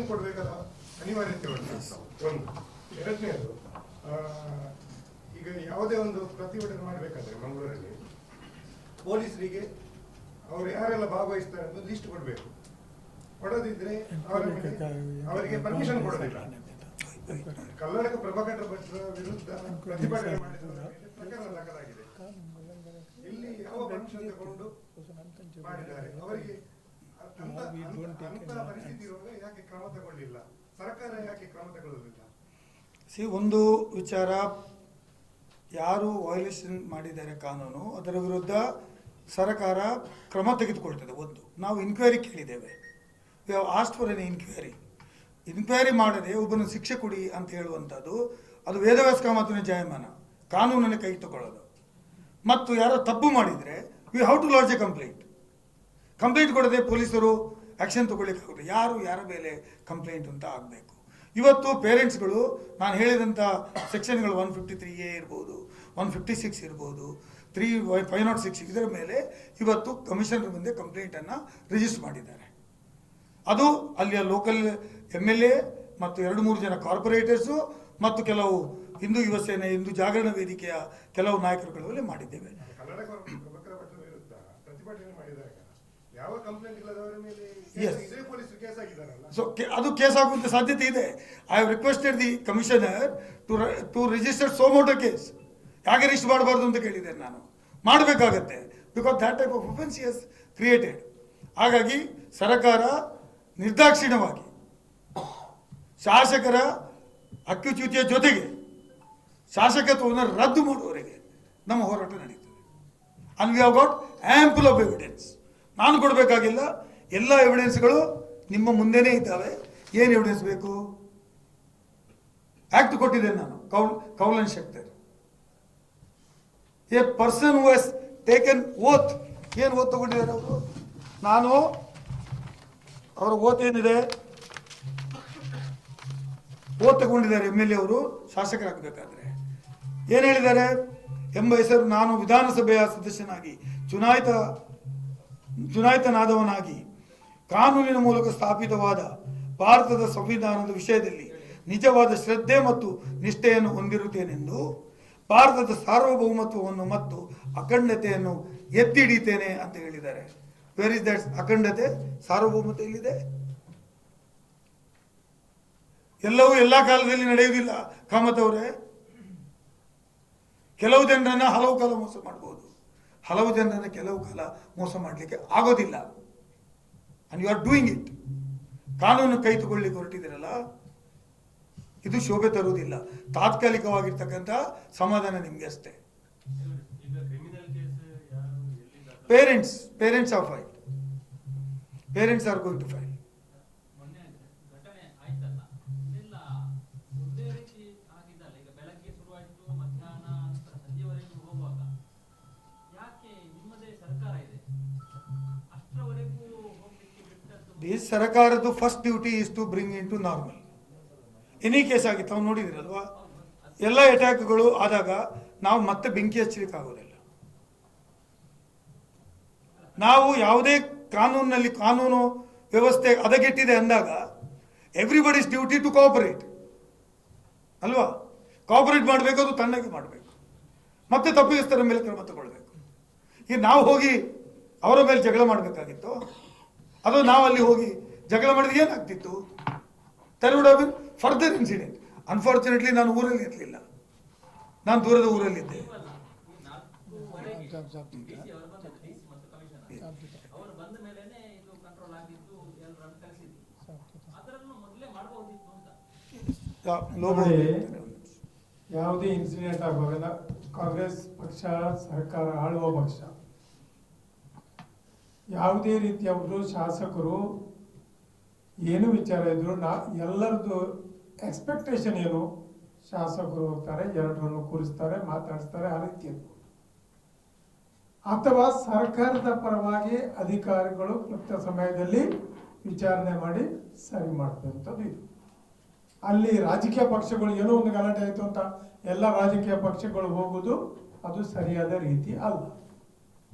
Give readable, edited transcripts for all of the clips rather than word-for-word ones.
Permission ಕೊಡಬೇಕಾದ ಅನಿವಾರ್ಯತೆ ಉಂಟು. ಒಂದು ಎರಡನೇದು, ಈಗ ಯಾವುದೇ ಒಂದು ಪ್ರತಿಭಟನೆ ಮಾಡಬೇಕಾದ್ರೆ ಮಂಗಳೂರಲ್ಲಿ ಪೊಲೀಸರಿಗೆ ಅವರು ಯಾರೆಲ್ಲ ಭಾಗವಹಿಸ್ತಾರೆ ಅಂತ ಲಿಸ್ಟ್ ಕೊಡಬೇಕು. ಕೊಡದಿದ್ರೆ ಅವರಿಗೆ ಪರ್ಮಿಷನ್ ಕೊಡೋದಿಲ್ಲ. ಕಲ್ಲಡಕ ಪ್ರಭಾಕರ ಭಟ್ರ ವಿರುದ್ಧ ಪ್ರತಿಭಟನೆ ಮಾಡಿದ ಪ್ರಕರಣ ದಾಖಲಾಗಿದೆ. ಇಲ್ಲಿ ಯಾವ ಪರ್ಮಿಷನ್ ತಗೊಂಡು ಮಾಡಿದ್ದಾರೆ ಅವರಿಗೆ ಅಂತ ಪರಿಸ್ಥಿತಿ ಇರುವಾಗ ಯಾಕೆ ಕ್ರಮ ತಗೊಳ್ಳಿಲ್ಲ? ಸರ್ಕಾರ ಯಾಕೆ ಕ್ರಮ ತಗೊಳ್ಳಲಿಲ್ಲ? ಒಂದು ವಿಚಾರ, ಯಾರು ವಯೋಲೇಷನ್ ಮಾಡಿದ್ದಾರೆ ಕಾನೂನು ಅದರ ವಿರುದ್ಧ ಸರ್ಕಾರ ಕ್ರಮ ತೆಗೆದುಕೊಳ್ತದೆ. ಒಂದು, ನಾವು ಇನ್ಕ್ವೈರಿ ಕೇಳಿದ್ದೇವೆ. We have asked for N inquiry ಮಾಡದೆ ಒಬ್ಬನ ಶಿಕ್ಷೆ ಕೊಡಿ ಅಂತ ಹೇಳುವಂಥದ್ದು ಅದು ವೇದವ್ಯಾಸ ಮತ್ತು ಜಾಯಮಾನ, ಕಾನೂನನ್ನು ಕೈ ತಗೊಳ್ಳೋದು. ಮತ್ತು ಯಾರೋ ತಪ್ಪು ಮಾಡಿದರೆ we have to lodge a complaint ಕೊಡದೆ ಪೊಲೀಸರು ಆ್ಯಕ್ಷನ್ ತಗೊಳ್ಳಿಕ್ಕಾಗುತ್ತೆ. ಯಾರ ಮೇಲೆ ಕಂಪ್ಲೇಂಟ್ ಅಂತ ಆಗಬೇಕು. ಇವತ್ತು ಪೇರೆಂಟ್ಸ್ಗಳು ನಾನು ಹೇಳಿದಂಥ ಸೆಕ್ಷನ್ಗಳು 153A ಇರ್ಬೋದು, 156 ಇರ್ಬೋದು, 506 ಇದರ ಮೇಲೆ ಇವತ್ತು ಕಮಿಷನರ್ ಮುಂದೆ ಕಂಪ್ಲೇಂಟನ್ನು ರಿಜಿಸ್ಟರ್ ಮಾಡಿದ್ದಾರೆ. ಅದು ಅಲ್ಲಿಯ ಲೋಕಲ್ MLA ಮತ್ತು 2-3 ಜನ ಕಾರ್ಪೊರೇಟರ್ಸು ಮತ್ತು ಕೆಲವು ಹಿಂದೂ ಯುವ ಸೇನೆ, ಹಿಂದೂ ಜಾಗರಣ ವೇದಿಕೆಯ ಕೆಲವು ನಾಯಕರುಗಳಲ್ಲಿ ಮಾಡಿದ್ದೇವೆ. ಅದು ಕೇಸ್ ಆಗುವಂತ ಸಾಧ್ಯತೆ ಇದೆ. I have requested the commissioner to register suo motu case. ಯಾಕೆ ರಿಜಿಸ್ಟರ್ ಮಾಡಬಾರ್ದು ಅಂತ ಕೇಳಿದ್ದೇನೆ ನಾನು. ಮಾಡಬೇಕಾಗತ್ತೆ, because that type of offence he has created. ಹಾಗಾಗಿ ಸರ್ಕಾರ ನಿರ್ದಾಕ್ಷಿಣ್ಯವಾಗಿ ಶಾಸಕರ ಅಕ್ಕುಚ್ಯುತಿಯ ಜೊತೆಗೆ ಶಾಸಕತ್ವವನ್ನು ರದ್ದು ಮಾಡುವವರೆಗೆ ನಮ್ಮ ಹೋರಾಟ ನಡೀತದೆ. And we have got ample of evidence. ನಾನು ಕೊಡಬೇಕಾಗಿಲ್ಲ, ಎಲ್ಲ ಎವಿಡೆನ್ಸ್ಗಳು ನಿಮ್ಮ ಮುಂದೆನೇ ಇದ್ದಾವೆ. ಏನು ಎವಿಡೆನ್ಸ್ ಬೇಕು? ಆಕ್ಟ್ ಕೊಟ್ಟಿದ್ದೇನೆ ನಾನು, ಕೌಲನ್ ಶಕ್ತರ್. A person who has taken oath. ಏನು ಓತ್ ತಗೊಂಡಿದ್ದಾರೆ ಅವರು? ನಾನು ಅವರ ಓತ್ ಏನಿದೆ, ಓತ್ ತಗೊಂಡಿದ್ದಾರೆ. MLA ಅವರು ಶಾಸಕರಾಗಬೇಕಾದ್ರೆ ಏನು ಹೇಳಿದ್ದಾರೆ ಎಂಬ ಹೆಸರು, ನಾನು ವಿಧಾನಸಭೆಯ ಸದಸ್ಯನಾಗಿ ಚುನಾಯಿತನಾದವನಾಗಿ ಕಾನೂನಿನ ಮೂಲಕ ಸ್ಥಾಪಿತವಾದ ಭಾರತದ ಸಂವಿಧಾನದ ವಿಷಯದಲ್ಲಿ ನಿಜವಾದ ಶ್ರದ್ಧೆ ಮತ್ತು ನಿಷ್ಠೆಯನ್ನು ಹೊಂದಿರುತ್ತೇನೆಂದು ಭಾರತದ ಸಾರ್ವಭೌಮತ್ವವನ್ನು ಮತ್ತು ಅಖಂಡತೆಯನ್ನು ಎತ್ತಿ ಹಿಡಿತೇನೆ ಅಂತ ಹೇಳಿದ್ದಾರೆ. ವೇರ್ ಇಸ್ ದಟ್ ಅಖಂಡತೆ, ಸಾರ್ವಭೌಮತೆ ಎಲ್ಲಿದೆ? ಎಲ್ಲವೂ ಎಲ್ಲ ಕಾಲದಲ್ಲಿ ನಡೆಯುವುದಿಲ್ಲ ಕಾಮತ್ ಅವರೇ. ಕೆಲವು ಜನರನ್ನ ಹಲವು ಕಾಲ ಮೋಸ ಮಾಡಬಹುದು, ಹಲವು ಜನರನ್ನ ಕೆಲವು ಕಾಲ ಮೋಸ ಮಾಡಲಿಕ್ಕೆ ಆಗೋದಿಲ್ಲ. And you are doing it. ಕಾನೂನು ಕೈ ತಗೊಳ್ಳಿಕ್ಕೆ ಹೊರಟಿದ್ದೀರಲ್ಲ, ಇದು ಶೋಭೆ ತರುವುದಿಲ್ಲ. ತಾತ್ಕಾಲಿಕವಾಗಿರ್ತಕ್ಕಂಥ ಸಮಾಧಾನ ನಿಮ್ಗೆ ಅಷ್ಟೇ. Parents are filed. Parents are going to file. This Sarakaradu first duty is to bring into normal. Any case ಆಗಿತ್ತು, ನಾವು ನೋಡಿದಿರಲ್ವಾ, ಎಲ್ಲ ಅಟ್ಯಾಕ್ಗಳು ಆದಾಗ ನಾವು ಮತ್ತೆ ಬೆಂಕಿ ಹಚ್ಚಲಿಕ್ಕೆ ಆಗೋದಿಲ್ಲ. ನಾವು ಯಾವುದೇ ಕಾನೂನಿನಲ್ಲಿ ಕಾನೂನು ವ್ಯವಸ್ಥೆ ಹದಗೆಟ್ಟಿದೆ ಅಂದಾಗ ಎವ್ರಿಬಡೀಸ್ ಡ್ಯೂಟಿ ಟು ಕೋಆಪರೇಟ್ ಅಲ್ವಾ? ಕೋಆಪರೇಟ್ ಮಾಡಬೇಕು, ಅದು ತಣ್ಣಗೆ ಮಾಡಬೇಕು, ಮತ್ತೆ ತಪ್ಪಿಸ್ತರ ಮೇಲೆ ಕ್ರಮ ತಗೊಳ್ಬೇಕು. ಈಗ ನಾವು ಹೋಗಿ ಅವರ ಮೇಲೆ ಜಗಳ ಮಾಡಬೇಕಾಗಿತ್ತು, ಅದು ನಾವು ಅಲ್ಲಿ ಹೋಗಿ ಜಗಳ ಮಾಡಿದ್ರೆ ಏನಾಗ್ತಿತ್ತು? That would have been further incident. Unfortunately ನಾನು ಊರಲ್ಲಿ ಇರಲಿಲ್ಲ, ನಾನು ದೂರದ ಊರಲ್ಲಿದ್ದೆ. ಯಾವುದೇ ಇನ್ಸಿಡೆಂಟ್ ಆಗುವಾಗ ಕಾಂಗ್ರೆಸ್ ಪಕ್ಷ ಸರ್ಕಾರ ಆಳುವ ಪಕ್ಷ, ಯಾವುದೇ ರೀತಿಯವರು ಶಾಸಕರು ಏನು ವಿಚಾರ ಇದ್ರು ಎಲ್ಲರದ್ದು ಎಕ್ಸ್ಪೆಕ್ಟೇಷನ್ ಏನು? ಶಾಸಕರು ಹೋಗ್ತಾರೆ, ಎರಡರನ್ನು ಕೂರಿಸ್ತಾರೆ, ಮಾತಾಡಿಸ್ತಾರೆ, ಆ ರೀತಿ ಅಥವಾ ಸರ್ಕಾರದ ಪರವಾಗಿ ಅಧಿಕಾರಿಗಳು ಸೂಕ್ತ ಸಮಯದಲ್ಲಿ ವಿಚಾರಣೆ ಮಾಡಿ ಸರಿ ಮಾಡುವಂಥದ್ದು ಇದು. ಅಲ್ಲಿ ರಾಜಕೀಯ ಪಕ್ಷಗಳು ಏನೋ ಒಂದು ಗಲಾಟೆ ಆಯಿತು ಅಂತ ಎಲ್ಲ ರಾಜಕೀಯ ಪಕ್ಷಗಳು ಹೋಗುವುದು ಅದು ಸರಿಯಾದ ರೀತಿ ಅಲ್ಲ.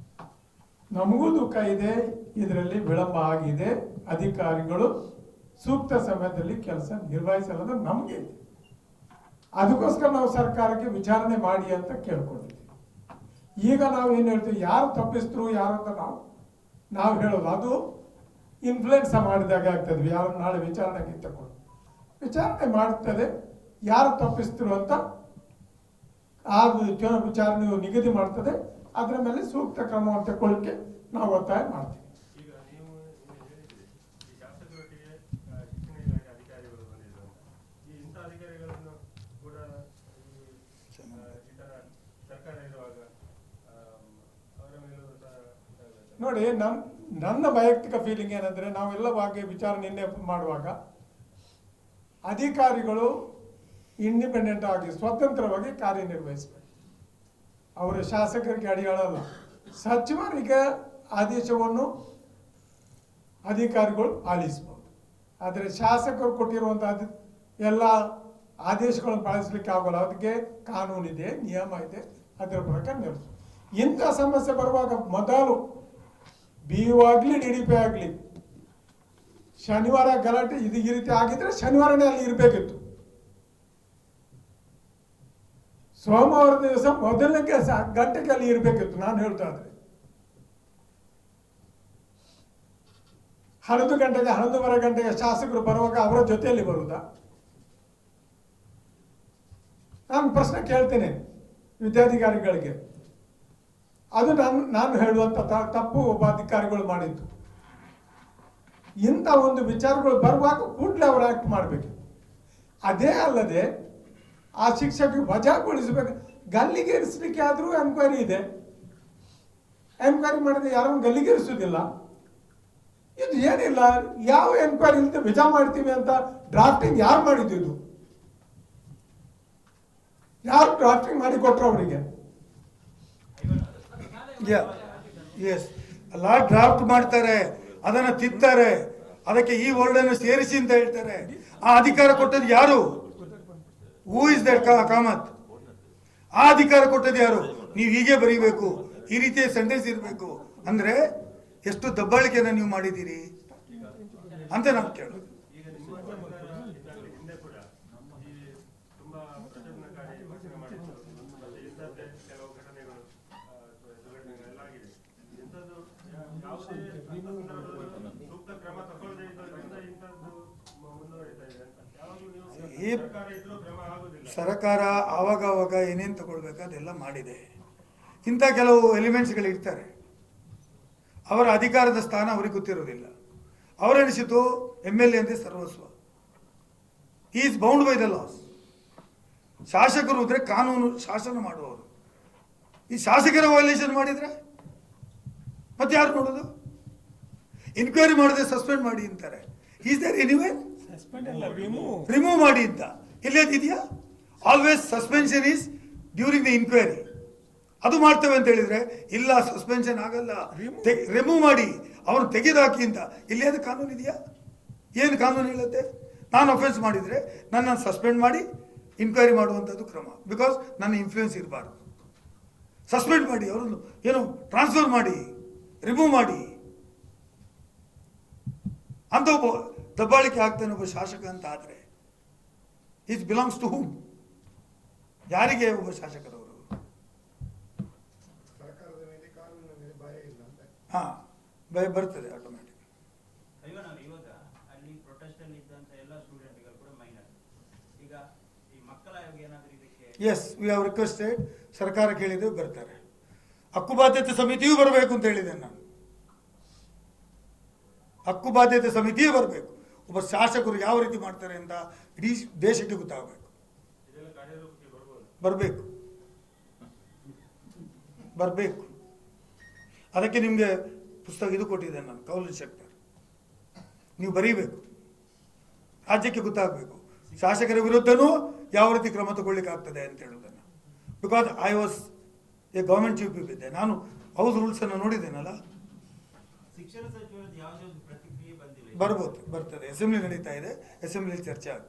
ನಮಗೂ ದುಃಖ ಇದೆ, ಇದರಲ್ಲಿ ವಿಳಂಬ ಆಗಿದೆ, ಅಧಿಕಾರಿಗಳು ಸೂಕ್ತ ಸಮಯದಲ್ಲಿ ಕೆಲಸ ನಿರ್ವಹಿಸಲ್ಲದ ನಮಗೆ ಇದೆ. ಅದಕ್ಕೋಸ್ಕರ ನಾವು ಸರ್ಕಾರಕ್ಕೆ ವಿಚಾರಣೆ ಮಾಡಿ ಅಂತ ಕೇಳ್ಕೊಂಡಿದ್ದೀವಿ. ಈಗ ನಾವು ಏನು ಹೇಳ್ತೀವಿ, ಯಾರು ತಪ್ಪಿಸ್ತರು ಯಾರು ಅಂತ ನಾವು ಹೇಳೋದು, ಅದು ಇನ್ಫ್ಲುಯೆನ್ಸ್ ಮಾಡಿದಾಗ ಆಗ್ತದೆ. ಯಾರು ನಾಳೆ ವಿಚಾರಣೆಗೆ ತಗೊಂಡು ವಿಚಾರಣೆ ಮಾಡುತ್ತದೆ, ಯಾರು ತಪ್ಪಿಸ್ತರು ಅಂತ ಆ ವಿಚಾರಣೆಯು ನಿಗದಿ ಮಾಡ್ತದೆ. ಅದರ ಮೇಲೆ ಸೂಕ್ತ ಕ್ರಮವನ್ನು ತಗೊಳ್ಳಿಕ್ಕೆ ನಾವು ಒತ್ತಾಯ ಮಾಡ್ತೀವಿ. ಈಗ ನೀವು ಹೇಳಿದ್ರಿ, ಈ ಶಾಸಕರೊಟ್ಟಿಗೆ ಶಿಕ್ಷಣ ಇಲಾಖೆ ಅಧಿಕಾರಿಗಳು ಬಂದಿದ್ರು ಅಂತ. ಈ ಇಂಥ ಅಧಿಕಾರಿಗಳನ್ನು ಕೂಡ ಈ ತರ ಸರ್ಕಾರ ಇರುವಾಗ ಅವರ ಮೇಲೂ ನೋಡಿ, ನನ್ನ ವೈಯಕ್ತಿಕ ಫೀಲಿಂಗ್ ಏನಂದ್ರೆ, ನಾವೆಲ್ಲ ಬಗ್ಗೆ ವಿಚಾರಣೆ ಮಾಡುವಾಗ ಅಧಿಕಾರಿಗಳು ಇಂಡಿಪೆಂಡೆಂಟ್ ಆಗಿ ಸ್ವತಂತ್ರವಾಗಿ ಕಾರ್ಯನಿರ್ವಹಿಸಬೇಕು. ಅವರು ಶಾಸಕರಿಗೆ ಅಡಿಯಾಳಲ್ಲ. ಸಚಿವರಿಗೆ ಆದೇಶವನ್ನು ಅಧಿಕಾರಿಗಳು ಪಾಲಿಸಬಹುದು, ಆದರೆ ಶಾಸಕರು ಕೊಟ್ಟಿರುವಂತಹ ಎಲ್ಲ ಆದೇಶಗಳನ್ನು ಪಾಲಿಸಲಿಕ್ಕೆ ಆಗೋಲ್ಲ. ಅದಕ್ಕೆ ಕಾನೂನಿದೆ, ನಿಯಮ ಇದೆ, ಅದರ ಪ್ರಕಾರ ನಡೆಸು. ಇಂಥ ಸಮಸ್ಯೆ ಬರುವಾಗ ಮೊದಲು BO ಆಗಲಿ DDP ಆಗಲಿ, ಶನಿವಾರ ಗಲಾಟೆ ಇದು ಈ ರೀತಿ ಆಗಿದ್ರೆ ಶನಿವಾರನೇ ಅಲ್ಲಿ ಇರಬೇಕಿತ್ತು. ಸೋಮವಾರ ದಿವಸ ಮೊದಲನೇ ಗಂಟೆಗೆ ಅಲ್ಲಿ ಇರಬೇಕಿತ್ತು. ನಾನು ಹೇಳ್ತಾ ಇದ್ರೆ 11 ಗಂಟೆಗೆ 11:30 ಗಂಟೆಗೆ ಶಾಸಕರು ಬರುವಾಗ ಅವರ ಜೊತೆಯಲ್ಲಿ ಬರುವುದಾ? ನಾನು ಪ್ರಶ್ನೆ ಕೇಳ್ತೇನೆ ವಿದ್ಯಾಧಿಕಾರಿಗಳಿಗೆ. ಅದು ನಾನು ಹೇಳುವಂತ ತಪ್ಪು ಒಬ್ಬ ಅಧಿಕಾರಿಗಳು ಮಾಡಿದ್ದು. ಇಂಥ ಒಂದು ವಿಚಾರಗಳು ಬರುವಾಗ ಕೂಡಲೇ ಅವರು ಆಕ್ಟ್ ಮಾಡಬೇಕು. ಅದೇ ಅಲ್ಲದೆ ಆ ಶಿಕ್ಷಕ ವಜಾಗೊಳಿಸಬೇಕು. ಗಲ್ಲಿಗೆ ಇರಿಸಲಿಕ್ಕೆ ಆದ್ರೂ ಎನ್ಕ್ವೈರಿ ಇದೆ. ಎನ್ಕ್ವೈರಿ ಮಾಡಿದ್ರೆ ಯಾರನ್ನು ಗಲ್ಲಿಗೆ ಇರಿಸುವುದಿಲ್ಲ. ಇದು ಏನಿಲ್ಲ, ಯಾವ ಎನ್ಕ್ವೈರಿ ಇಲ್ಲದೆ ವಜಾ ಮಾಡ್ತೀವಿ ಅಂತ ಡ್ರಾಫ್ಟಿಂಗ್ ಯಾರು ಮಾಡಿದ್ದು? ಯಾರು ಡ್ರಾಫ್ಟಿಂಗ್ ಮಾಡಿ ಕೊಟ್ಟರು ಅವರಿಗೆ? ಎಸ್, ಲಾ ಡ್ರಾಫ್ಟ್ ಮಾಡ್ತಾರೆ, ಅದನ್ನ ತಿತ್ತಾರೆ, ಅದಕ್ಕೆ ಈ ವರ್ಡ್ ಅನ್ನು ಸೇರಿಸಿ ಅಂತ ಹೇಳ್ತಾರೆ. ಆ ಅಧಿಕಾರ ಕೊಟ್ಟದ್ದು ಯಾರು? Who is that Kamath? ಆ ಅಧಿಕಾರ ಕೊಟ್ಟದ್ದು ಯಾರು? ನೀವು ಹೀಗೆ ಬರೀಬೇಕು, ಈ ರೀತಿಯ ಸೆಂಟೆನ್ಸ್ ಇರಬೇಕು ಅಂದ್ರೆ ಎಷ್ಟು ದಬ್ಬಾಳಿಕೆಯನ್ನು ನೀವು ಮಾಡಿದ್ದೀರಿ ಅಂತ ನಾವು ಕೇಳೋದು. ಈಗ ನಿಮ್ಮ ಹಿಂದೆ ಕೂಡ ಈ ತುಂಬಾ ಪ್ರಚೋದನಕಾರಿ ಭಾಷಣ ಮಾಡಿದ್ರು. ಮತ್ತೆ ಇಂಥದ್ದೇ ಕೆಲವು ಘಟನೆಗಳು ದುರ್ಘಟನೆಗಳೆಲ್ಲ ಆಗಿದೆ. ಇಂಥದ್ದು ಯಾವುದೇ ಸೂಕ್ತ ಕ್ರಮ ತಗೊಳ್ಳದೇ ಇರೋದ್ರಿಂದ ಇಂಥದ್ದು ಮುಂದುವರಿತಾ ಇದೆ ಅಂತ. ಯಾವಾಗಲೂ ನೀವು ಸರ್ಕಾರ ಇದ್ರೂ ಕ್ರಮ ಆಗುದಿಲ್ಲ. ಸರ್ಕಾರ ಆವಾಗ ಏನೇನು ತಗೊಳ್ಬೇಕು ಅದೆಲ್ಲ ಮಾಡಿದೆ. ಇಂಥ ಕೆಲವು ಎಲಿಮೆಂಟ್ಸ್ಗಳು ಇರ್ತಾರೆ, ಅವರ ಅಧಿಕಾರದ ಸ್ಥಾನ ಅವರಿಗೆ ಗೊತ್ತಿರೋದಿಲ್ಲ. ಅವರನಿಸಿತು MLA ಅಂದ್ರೆ ಸರ್ವಸ್ವ. Is bound by the laws. ಶಾಸಕರು ಅಂದ್ರೆ ಕಾನೂನು ಶಾಸನ ಮಾಡುವವರು. ಈ ಶಾಸಕರ ವೈಲೇಷನ್ ಮಾಡಿದ್ರೆ ಮತ್ತೆ ಯಾರು ನೋಡೋದು? ಇನ್ಕ್ವೈರಿ ಮಾಡದೆ ಸಸ್ಪೆಂಡ್ ಮಾಡಿ ಅಂತಾರೆ. Is there anywhere? ರಿಮೂವ್ ಮಾಡಿ ಅಂತ ಇದೆಯಾ? Always suspension is during the inquiry. ಅದು ಮಾಡ್ತೇವೆ ಅಂತ ಹೇಳಿದ್ರೆ ಇಲ್ಲ, ಸಸ್ಪೆನ್ಷನ್ ಆಗಲ್ಲ, ರಿಮೂವ್ ಮಾಡಿ ಅವನು ತೆಗೆದುಹಾಕಿ ಅಂತ. ಇಲ್ಲಿ ಅದು ಕಾನೂನು ಇದೆಯಾ? ಏನು ಕಾನೂನು ಹೇಳುತ್ತೆ? ನಾನು ಅಫೆನ್ಸ್ ಮಾಡಿದ್ರೆ ನನ್ನ ಸಸ್ಪೆಂಡ್ ಮಾಡಿ ಇನ್ಕ್ವೈರಿ ಮಾಡುವಂಥದ್ದು ಕ್ರಮ. ಬಿಕಾಸ್ ನನ್ನ ಇನ್ಫ್ಲೂಯೆನ್ಸ್ ಇರಬಾರ್ದು. ಸಸ್ಪೆಂಡ್ ಮಾಡಿ, ಅವರನ್ನು ಏನು ಟ್ರಾನ್ಸ್ಫರ್ ಮಾಡಿ, ರಿಮೂವ್ ಮಾಡಿ ಅಂತ ಒಬ್ಬ ದಬ್ಬಾಳಿಕೆ ಆಗ್ತಾನೆ ಒಬ್ಬ ಶಾಸಕ ಅಂತ ಆದ್ರೆ ಇಟ್ ಬಿಲಾಂಗ್ಸ್ ಟು ಹೂಮ್? ಯಾರಿಗೆ ಒಬ್ಬ ಶಾಸಕರವರು? ಸರ್ಕಾರದ ಮೇಲೆ ಕಾನೂನಿನ ಮೇಲೆ ಭಯ ಇಲ್ಲ ಅಂತ. ಹಾ, ಭಯ ಬರ್ತದೆ ಆಟೋಮ್ಯಾಟಿಕ್. ಇವಾಗ ಅಲ್ಲಿ ಪ್ರೊಟೆಸ್ಟ್ ಅಲ್ಲಿ ಇದ್ದಂತ ಎಲ್ಲ ಸ್ಟೂಡೆಂಟ್ಗಳು ಕೂಡ ಮೈನರ್. ಈಗ ಈ ಮಕ್ಕಳ ಆಯೋಗ ಏನಾದರೂ ಇದಕ್ಕೆ ಎಸ್, ವಿ ಹ್ಯಾವ್ ರಿಕ್ವೆಸ್ಟೆಡ್. ಸರ್ಕಾರ ಕೇಳಿದ್ರೆ ಬರ್ತಾರೆ. ಹಕ್ಕು ಬಾಧ್ಯತೆ ಸಮಿತಿಯೂ ಬರಬೇಕು ಅಂತ ಹೇಳಿದ್ದೇನೆ ನಾನು. ಹಕ್ಕು ಬಾಧ್ಯತೆ ಸಮಿತಿಯೇ ಬರಬೇಕು. ಒಬ್ಬ ಶಾಸಕರು ಯಾವ ರೀತಿ ಮಾಡ್ತಾರೆ ಅಂತ ಇಡೀ ದೇಶಕ್ಕೆ ಗೊತ್ತಾಗಬೇಕು. ಇದೆಲ್ಲ ಕಾರ್ಯರೂಪಕ್ಕೆ ಬರಬೇಕು. ಅದಕ್ಕೆ ನಿಮಗೆ ಪುಸ್ತಕ ಇದು ಕೊಟ್ಟಿದ್ದೇನೆ ನಾನು, ಕೌಲ್ ಸೆಕ್ಟರ್. ನೀವು ಬರೀಬೇಕು, ರಾಜ್ಯಕ್ಕೆ ಗೊತ್ತಾಗಬೇಕು ಶಾಸಕರ ವಿರುದ್ಧನೂ ಯಾವ ರೀತಿ ಕ್ರಮ ತಗೊಳ್ಳಿಕ್ಕೆ ಆಗ್ತದೆ ಅಂತ ಹೇಳೋದನ್ನು. Because I was a government chief whip ಇದ್ದೆ, ನಾನು ಹೌಸ್ ರೂಲ್ಸ್ ಅನ್ನು ನೋಡಿದ್ದೇನಲ್ಲ. ಶಿಕ್ಷಣ ಸಚಿವರ ಯಾವುದೇ ಪ್ರತಿಕ್ರಿಯೆ ಬಂದಿಲ್ಲ. ಬರ್ತದೆ. ಅಸೆಂಬ್ಲಿ ನಡೀತಾ ಇದೆ, ಅಸೆಂಬ್ಲಿ ಚರ್ಚೆ ಆಗ್ತದೆ.